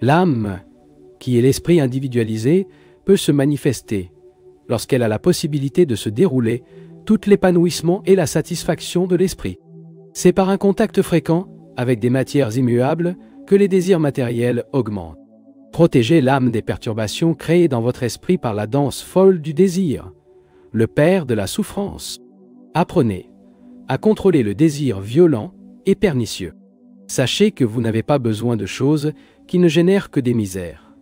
L'âme, qui est l'esprit individualisé, peut se manifester lorsqu'elle a la possibilité de se dérouler, tout l'épanouissement et la satisfaction de l'esprit. C'est par un contact fréquent avec des matières immuables que les désirs matériels augmentent. Protégez l'âme des perturbations créées dans votre esprit par la danse folle du désir, le père de la souffrance. Apprenez à contrôler le désir violent et pernicieux. Sachez que vous n'avez pas besoin de choses qui ne génèrent que des misères.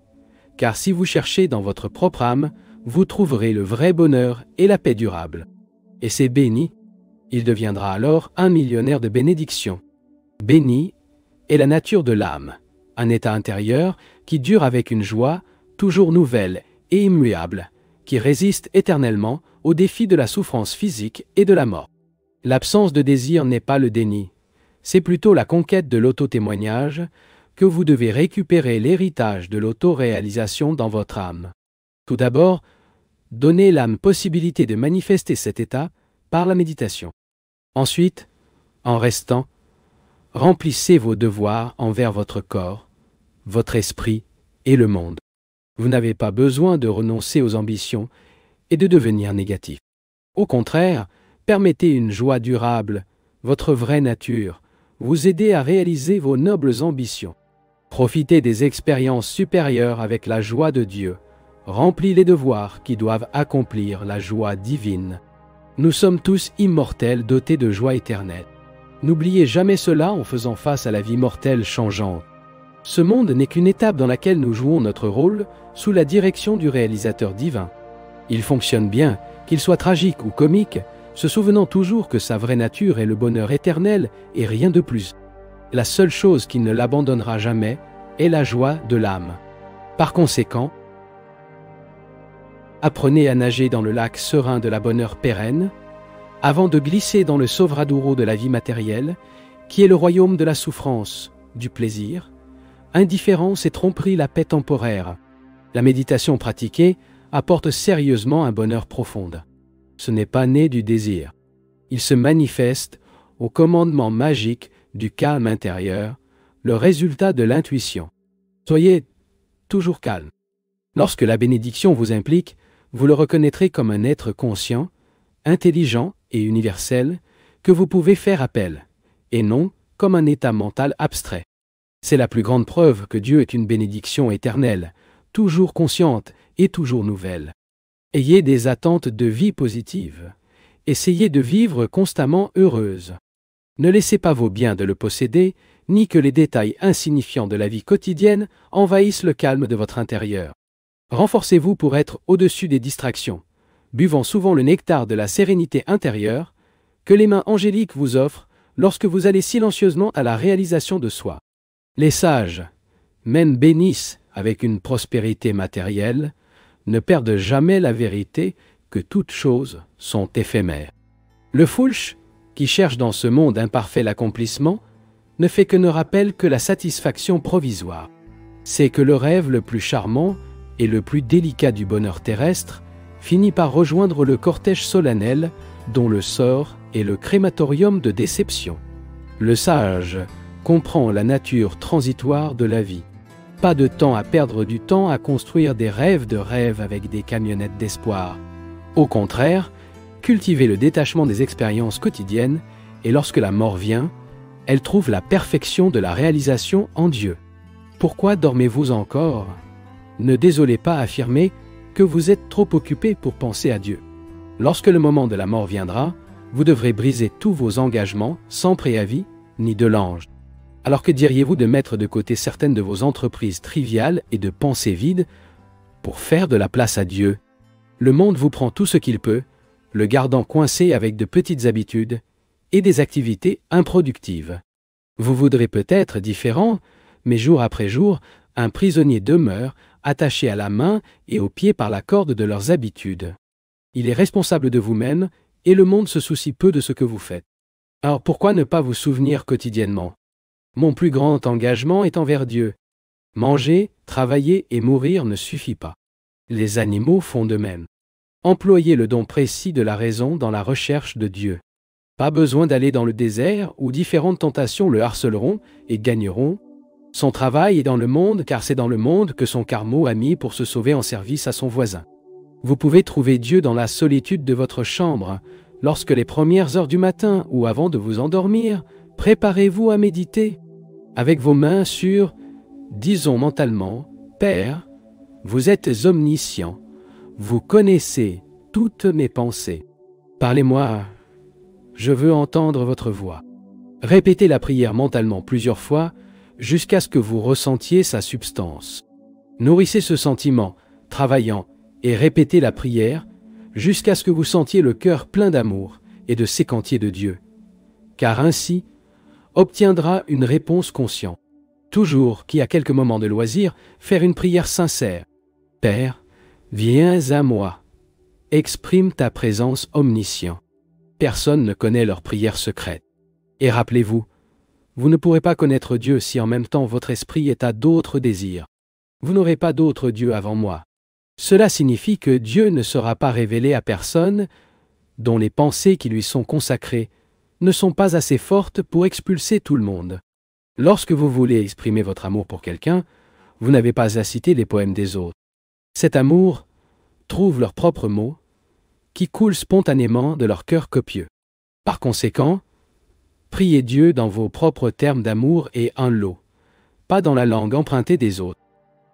Car si vous cherchez dans votre propre âme, vous trouverez le vrai bonheur et la paix durable. Et c'est béni, il deviendra alors un millionnaire de bénédictions. Béni est la nature de l'âme, un état intérieur qui dure avec une joie toujours nouvelle et immuable, qui résiste éternellement aux défis de la souffrance physique et de la mort. L'absence de désir n'est pas le déni, c'est plutôt la conquête de l'auto-témoignage que vous devez récupérer l'héritage de l'auto-réalisation dans votre âme. Tout d'abord, donnez l'âme possibilité de manifester cet état par la méditation. Ensuite, en restant, remplissez vos devoirs envers votre corps, votre esprit et le monde. Vous n'avez pas besoin de renoncer aux ambitions et de devenir négatif. Au contraire, permettez une joie durable, votre vraie nature, vous aider à réaliser vos nobles ambitions. Profitez des expériences supérieures avec la joie de Dieu. Remplis les devoirs qui doivent accomplir la joie divine. Nous sommes tous immortels dotés de joie éternelle. N'oubliez jamais cela en faisant face à la vie mortelle changeante. Ce monde n'est qu'une étape dans laquelle nous jouons notre rôle sous la direction du réalisateur divin. Il fonctionne bien, qu'il soit tragique ou comique, se souvenant toujours que sa vraie nature est le bonheur éternel et rien de plus. La seule chose qui ne l'abandonnera jamais est la joie de l'âme. Par conséquent, apprenez à nager dans le lac serein de la bonheur pérenne, avant de glisser dans le Sovradouro de la vie matérielle, qui est le royaume de la souffrance, du plaisir, indifférence et tromperie la paix temporaire. La méditation pratiquée apporte sérieusement un bonheur profond. Ce n'est pas né du désir. Il se manifeste au commandement magique du calme intérieur, le résultat de l'intuition. Soyez toujours calme. Lorsque la bénédiction vous implique, vous le reconnaîtrez comme un être conscient, intelligent et universel que vous pouvez faire appel, et non comme un état mental abstrait. C'est la plus grande preuve que Dieu est une bénédiction éternelle, toujours consciente et toujours nouvelle. Ayez des attentes de vie positive. Essayez de vivre constamment heureuse. Ne laissez pas vos biens de le posséder, ni que les détails insignifiants de la vie quotidienne envahissent le calme de votre intérieur. Renforcez-vous pour être au-dessus des distractions, buvant souvent le nectar de la sérénité intérieure que les mains angéliques vous offrent lorsque vous allez silencieusement à la réalisation de soi. Les sages, même bénissent avec une prospérité matérielle, ne perdent jamais la vérité que toutes choses sont éphémères. Le Fulch, qui cherche dans ce monde imparfait l'accomplissement, ne fait que ne rappelle que la satisfaction provisoire. C'est que le rêve le plus charmant et le plus délicat du bonheur terrestre finit par rejoindre le cortège solennel dont le sort est le crématorium de déception. Le sage comprend la nature transitoire de la vie. Pas de temps à perdre du temps à construire des rêves de rêves avec des camionnettes d'espoir. Au contraire, cultivez le détachement des expériences quotidiennes et lorsque la mort vient, elle trouve la perfection de la réalisation en Dieu. Pourquoi dormez-vous encore? Ne désolez pas affirmer que vous êtes trop occupé pour penser à Dieu. Lorsque le moment de la mort viendra, vous devrez briser tous vos engagements sans préavis ni de l'ange. Alors que diriez-vous de mettre de côté certaines de vos entreprises triviales et de pensées vides pour faire de la place à Dieu? Le monde vous prend tout ce qu'il peut, le gardant coincé avec de petites habitudes et des activités improductives. Vous voudrez peut-être différent, mais jour après jour, un prisonnier demeure attaché à la main et aux pieds par la corde de leurs habitudes. Il est responsable de vous-même et le monde se soucie peu de ce que vous faites. Alors pourquoi ne pas vous souvenir quotidiennement? Mon plus grand engagement est envers Dieu. Manger, travailler et mourir ne suffit pas. Les animaux font de même. Employez le don précis de la raison dans la recherche de Dieu. Pas besoin d'aller dans le désert où différentes tentations le harceleront et gagneront Son travail est dans le monde car c'est dans le monde que son carmo a mis pour se sauver en service à son voisin. Vous pouvez trouver Dieu dans la solitude de votre chambre, lorsque les premières heures du matin ou avant de vous endormir, préparez-vous à méditer. Avec vos mains sur, disons mentalement, Père, vous êtes omniscient, vous connaissez toutes mes pensées. Parlez-moi, je veux entendre votre voix. Répétez la prière mentalement plusieurs fois, jusqu'à ce que vous ressentiez sa substance. Nourrissez ce sentiment, travaillant, et répétez la prière, jusqu'à ce que vous sentiez le cœur plein d'amour et de séquentier de Dieu. Car ainsi, obtiendra une réponse consciente. Toujours, qui a quelques moments de loisir, faire une prière sincère. Père, viens à moi. Exprime ta présence omniscient. Personne ne connaît leur prière secrète. Et rappelez-vous, vous ne pourrez pas connaître Dieu si en même temps votre esprit est à d'autres désirs. Vous n'aurez pas d'autre Dieu avant moi. Cela signifie que Dieu ne sera pas révélé à personne dont les pensées qui lui sont consacrées ne sont pas assez fortes pour expulser tout le monde. Lorsque vous voulez exprimer votre amour pour quelqu'un, vous n'avez pas à citer les poèmes des autres. Cet amour trouve leurs propres mots qui coulent spontanément de leur cœur copieux. Par conséquent, priez Dieu dans vos propres termes d'amour et en lot, pas dans la langue empruntée des autres.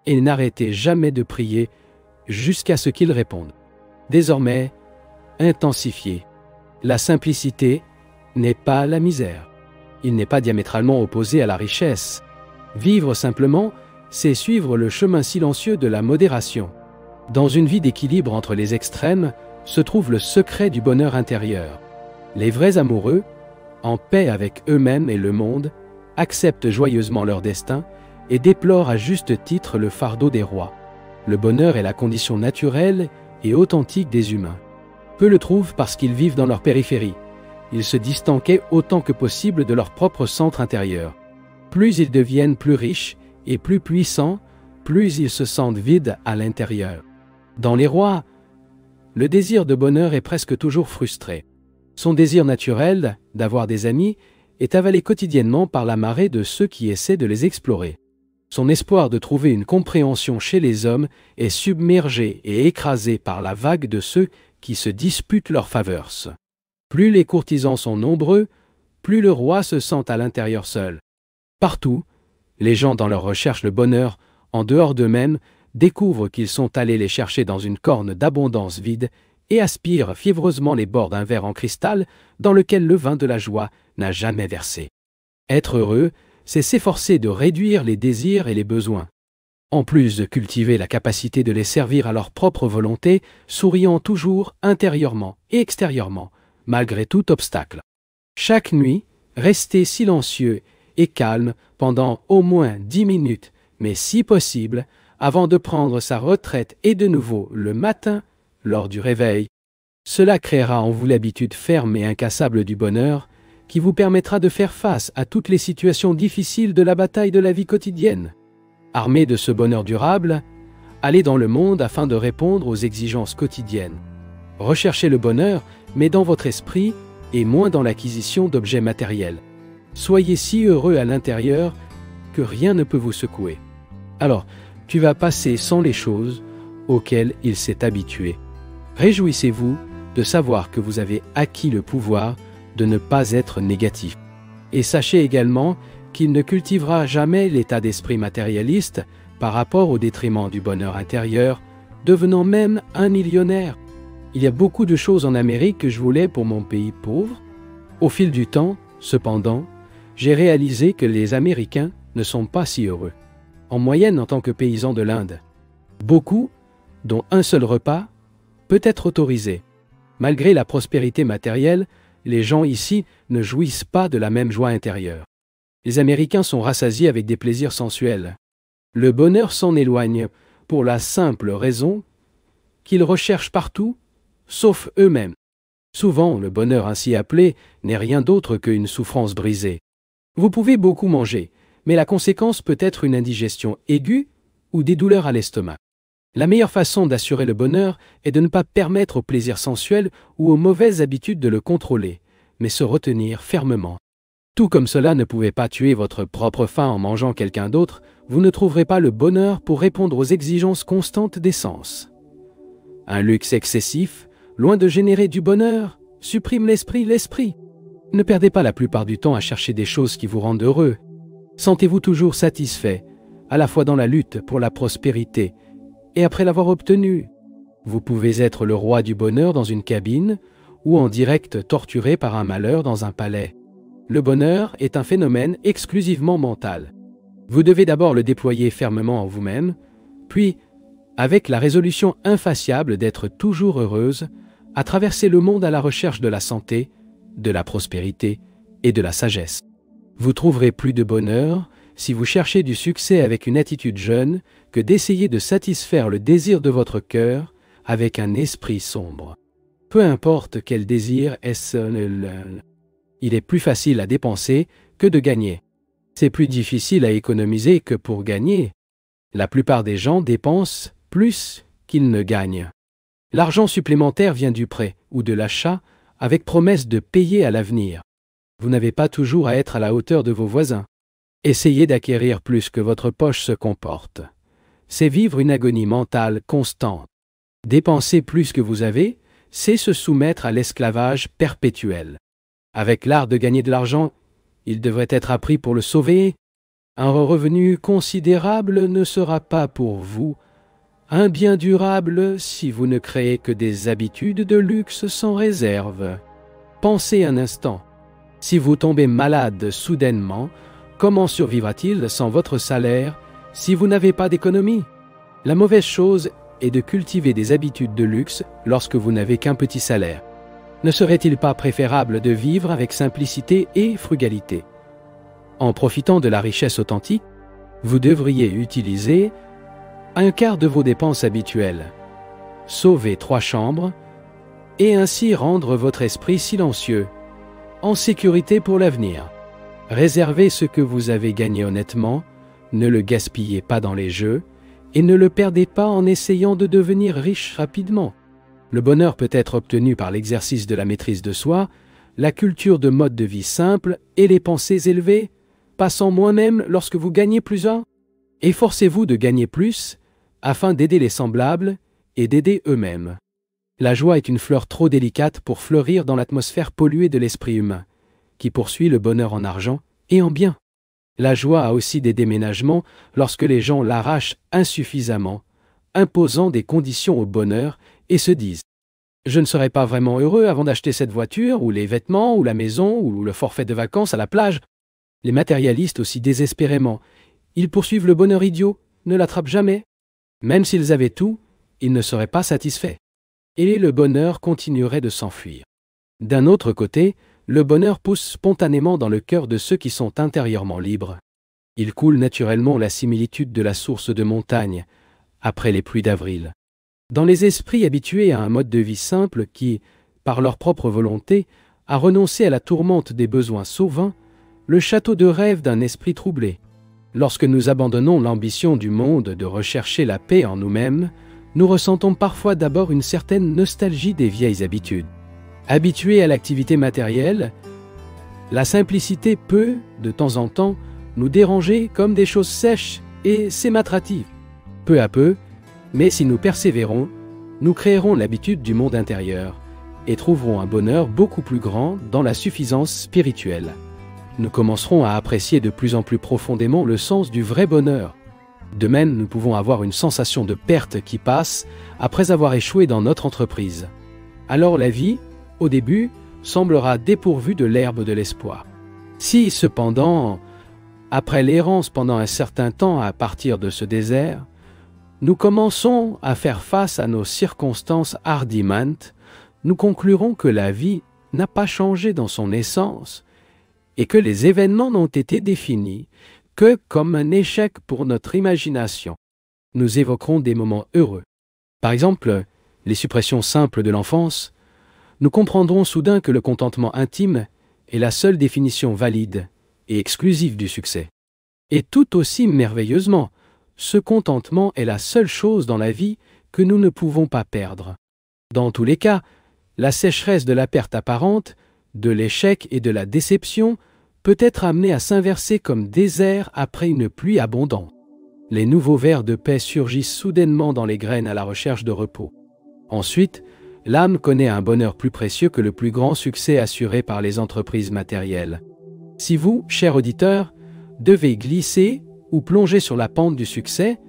Et n'arrêtez jamais de prier jusqu'à ce qu'il réponde. Désormais, intensifiez. La simplicité n'est pas la misère. Il n'est pas diamétralement opposé à la richesse. Vivre simplement, c'est suivre le chemin silencieux de la modération. Dans une vie d'équilibre entre les extrêmes, se trouve le secret du bonheur intérieur. Les vrais amoureux, en paix avec eux-mêmes et le monde, acceptent joyeusement leur destin et déplorent à juste titre le fardeau des rois. Le bonheur est la condition naturelle et authentique des humains. Peu le trouvent parce qu'ils vivent dans leur périphérie. Ils se distanquaient autant que possible de leur propre centre intérieur. Plus ils deviennent plus riches et plus puissants, plus ils se sentent vides à l'intérieur. Dans les rois, le désir de bonheur est presque toujours frustré. Son désir naturel d'avoir des amis est avalé quotidiennement par la marée de ceux qui essaient de les explorer. Son espoir de trouver une compréhension chez les hommes est submergé et écrasé par la vague de ceux qui se disputent leurs faveurs. Plus les courtisans sont nombreux, plus le roi se sent à l'intérieur seul. Partout, les gens dans leur recherche de bonheur, en dehors d'eux-mêmes, découvrent qu'ils sont allés les chercher dans une corne d'abondance vide et aspirent fiévreusement les bords d'un verre en cristal dans lequel le vin de la joie n'a jamais versé. Être heureux, c'est s'efforcer de réduire les désirs et les besoins. En plus de cultiver la capacité de les servir à leur propre volonté, souriant toujours intérieurement et extérieurement, malgré tout obstacle. Chaque nuit, restez silencieux et calme pendant au moins 10 minutes, mais si possible, avant de prendre sa retraite et de nouveau le matin, lors du réveil. Cela créera en vous l'habitude ferme et incassable du bonheur, qui vous permettra de faire face à toutes les situations difficiles de la bataille de la vie quotidienne. Armé de ce bonheur durable, allez dans le monde afin de répondre aux exigences quotidiennes. Recherchez le bonheur, mais dans votre esprit et moins dans l'acquisition d'objets matériels. Soyez si heureux à l'intérieur que rien ne peut vous secouer. Alors, tu vas passer sans les choses auxquelles il s'est habitué. Réjouissez-vous de savoir que vous avez acquis le pouvoir de ne pas être négatif. Et sachez également qu'il ne cultivera jamais l'état d'esprit matérialiste par rapport au détriment du bonheur intérieur, devenant même un millionnaire. Il y a beaucoup de choses en Amérique que je voulais pour mon pays pauvre. Au fil du temps, cependant, j'ai réalisé que les Américains ne sont pas si heureux. En moyenne, en tant que paysan de l'Inde, beaucoup, dont un seul repas, peut être autorisé. Malgré la prospérité matérielle, les gens ici ne jouissent pas de la même joie intérieure. Les Américains sont rassasiés avec des plaisirs sensuels. Le bonheur s'en éloigne pour la simple raison qu'ils recherchent partout, sauf eux-mêmes. Souvent, le bonheur ainsi appelé n'est rien d'autre qu'une souffrance brisée. Vous pouvez beaucoup manger, mais la conséquence peut être une indigestion aiguë ou des douleurs à l'estomac. La meilleure façon d'assurer le bonheur est de ne pas permettre au plaisir sensuel ou aux mauvaises habitudes de le contrôler, mais se retenir fermement. Tout comme cela ne pouvait pas tuer votre propre faim en mangeant quelqu'un d'autre, vous ne trouverez pas le bonheur pour répondre aux exigences constantes des sens. Un luxe excessif, loin de générer du bonheur, supprime l'esprit. Ne perdez pas la plupart du temps à chercher des choses qui vous rendent heureux. Sentez-vous toujours satisfait, à la fois dans la lutte pour la prospérité et après l'avoir obtenue. Vous pouvez être le roi du bonheur dans une cabine ou en direct torturé par un malheur dans un palais. Le bonheur est un phénomène exclusivement mental. Vous devez d'abord le déployer fermement en vous-même, puis, avec la résolution infatigable d'être toujours heureuse, à traverser le monde à la recherche de la santé, de la prospérité et de la sagesse. Vous trouverez plus de bonheur si vous cherchez du succès avec une attitude jeune que d'essayer de satisfaire le désir de votre cœur avec un esprit sombre. Peu importe quel désir est-ce, il est plus facile à dépenser que de gagner. C'est plus difficile à économiser que pour gagner. La plupart des gens dépensent plus qu'ils ne gagnent. L'argent supplémentaire vient du prêt ou de l'achat avec promesse de payer à l'avenir. Vous n'avez pas toujours à être à la hauteur de vos voisins. Essayez d'acquérir plus que votre poche se comporte. C'est vivre une agonie mentale constante. Dépenser plus que vous avez, c'est se soumettre à l'esclavage perpétuel. Avec l'art de gagner de l'argent, il devrait être appris pour le sauver. Un revenu considérable ne sera pas pour vous un bien durable si vous ne créez que des habitudes de luxe sans réserve. Pensez un instant. Si vous tombez malade soudainement, comment survivra-t-il sans votre salaire si vous n'avez pas d'économie? La mauvaise chose est de cultiver des habitudes de luxe lorsque vous n'avez qu'un petit salaire. Ne serait-il pas préférable de vivre avec simplicité et frugalité? En profitant de la richesse authentique, vous devriez utiliser un quart de vos dépenses habituelles. Sauvez 3 chambres et ainsi rendre votre esprit silencieux, en sécurité pour l'avenir. Réservez ce que vous avez gagné honnêtement, ne le gaspillez pas dans les jeux et ne le perdez pas en essayant de devenir riche rapidement. Le bonheur peut être obtenu par l'exercice de la maîtrise de soi, la culture de mode de vie simple et les pensées élevées, passant moi-même lorsque vous gagnez plus. Efforcez-vous de gagner plus afin d'aider les semblables et d'aider eux-mêmes. La joie est une fleur trop délicate pour fleurir dans l'atmosphère polluée de l'esprit humain, qui poursuit le bonheur en argent et en biens. La joie a aussi des déménagements lorsque les gens l'arrachent insuffisamment, imposant des conditions au bonheur et se disent « Je ne serai pas vraiment heureux avant d'acheter cette voiture, ou les vêtements, ou la maison, ou le forfait de vacances à la plage. » Les matérialistes aussi désespérément. Ils poursuivent le bonheur idiot, ne l'attrapent jamais. Même s'ils avaient tout, ils ne seraient pas satisfaits. Et le bonheur continuerait de s'enfuir. D'un autre côté, le bonheur pousse spontanément dans le cœur de ceux qui sont intérieurement libres. Il coule naturellement la similitude de la source de montagne, après les pluies d'avril. Dans les esprits habitués à un mode de vie simple qui, par leur propre volonté, a renoncé à la tourmente des besoins sauvins, le château de rêve d'un esprit troublé. Lorsque nous abandonnons l'ambition du monde de rechercher la paix en nous-mêmes, nous ressentons parfois d'abord une certaine nostalgie des vieilles habitudes. Habitués à l'activité matérielle, la simplicité peut, de temps en temps, nous déranger comme des choses sèches et sématratives. Peu à peu, mais si nous persévérons, nous créerons l'habitude du monde intérieur et trouverons un bonheur beaucoup plus grand dans la suffisance spirituelle. Nous commencerons à apprécier de plus en plus profondément le sens du vrai bonheur. De même, nous pouvons avoir une sensation de perte qui passe après avoir échoué dans notre entreprise. Alors la vie, au début, semblera dépourvue de l'herbe de l'espoir. Si, cependant, après l'errance pendant un certain temps à partir de ce désert, nous commençons à faire face à nos circonstances hardiment, nous conclurons que la vie n'a pas changé dans son essence et que les événements n'ont été définis que comme un échec pour notre imagination. Nous évoquerons des moments heureux. Par exemple, les suppressions simples de l'enfance. Nous comprendrons soudain que le contentement intime est la seule définition valide et exclusive du succès. Et tout aussi merveilleusement, ce contentement est la seule chose dans la vie que nous ne pouvons pas perdre. Dans tous les cas, la sécheresse de la perte apparente, de l'échec et de la déception peut être amené à s'inverser comme désert après une pluie abondante. Les nouveaux vers de paix surgissent soudainement dans les graines à la recherche de repos. Ensuite, l'âme connaît un bonheur plus précieux que le plus grand succès assuré par les entreprises matérielles. Si vous, cher auditeur, devez glisser ou plonger sur la pente du succès,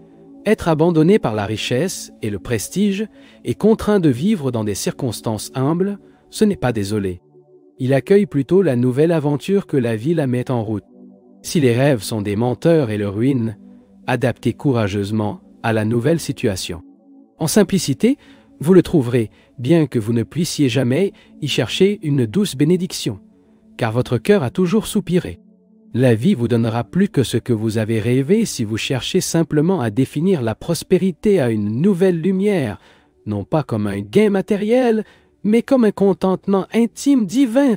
être abandonné par la richesse et le prestige et contraint de vivre dans des circonstances humbles, ce n'est pas désolé. Il accueille plutôt la nouvelle aventure que la vie la met en route. Si les rêves sont des menteurs et le ruinent, adaptez courageusement à la nouvelle situation. En simplicité, vous le trouverez, bien que vous ne puissiez jamais y chercher une douce bénédiction, car votre cœur a toujours soupiré. La vie vous donnera plus que ce que vous avez rêvé si vous cherchez simplement à définir la prospérité à une nouvelle lumière, non pas comme un gain matériel, mais comme un contentement intime divin.